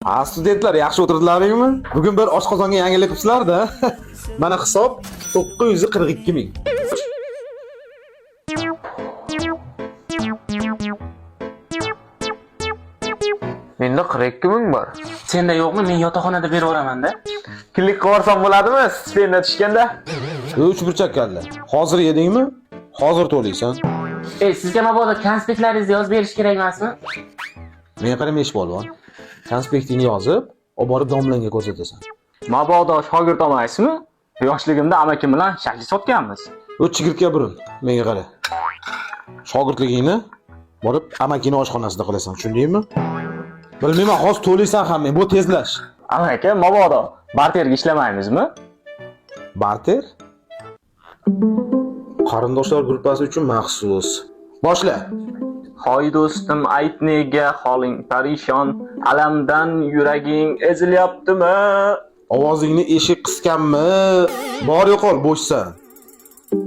Studentlar yaxshi o'tirdilaringmi? Bugun bir oshqozonga yangilik qilibsizlar-da. Mana hisob 942 ming. Menda 42 ming bor. Senda yo'qmi? Men yotoqxonada berib yuboraman-da. Klik qilib yuborsam bo'ladimi? Stipendiya tushganda. 3 burchak kalla. Hozir yedingmi? Hozir to'laysan. Sizga mabodo konspektlaringizni yozib berish kerak emasmi? Men qarama ish polvon. Konspektingni yozib, olib borib domlangga ko'rsatasan. Mabodo shogird olmaysizmi? Yoshligimda amakim bilan shakli sotganmiz. O'z chigirtga burin. Menga qara. Shogirdligingni borib amakini oshxonasida qilasan, tushundingmi? Bilmayman, hozir to'laysan ham men. Bu tezlash. Amaki, mabodo barterga ishlamaymizmi? Barter? Qarindoshlar gruppasi uchun maxsus. Boshla. Hoy do'stim, ayt nega holing parishon, alamdan yuraging ezilyaptimi? Ovozingni eshik qiskanmi? Bor yo'qol, bo'shsan.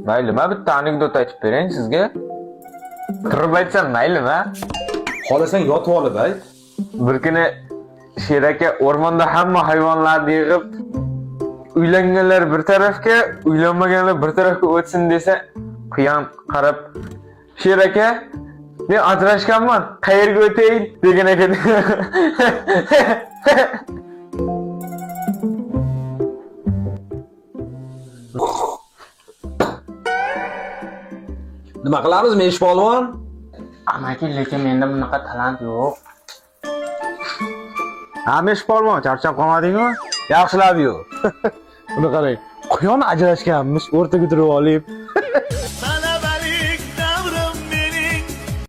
Maylimi, bitta anekdot aytib bering sizga. Turib aytsam maylimi? Xohlasang yotib olib ayt. Bir kuni Sher aka o'rmonda hamma hayvonlarni yig'ib, uylanganlar bir tarafga, uylanmaganlar bir tarafga o'tsin desa, quyon qarab, Sher aka, men ajrashganman, qayerga o'tay degan ekan. Nima qilamiz men ish polvon? Amaki, lekin menda bunaqa talant yo'q. Amish polvon, charchab qolmadingmi? Yaxshilab yo'q. Buni qarang. Quyon ajrashganmiz, o'rtaga turib olib,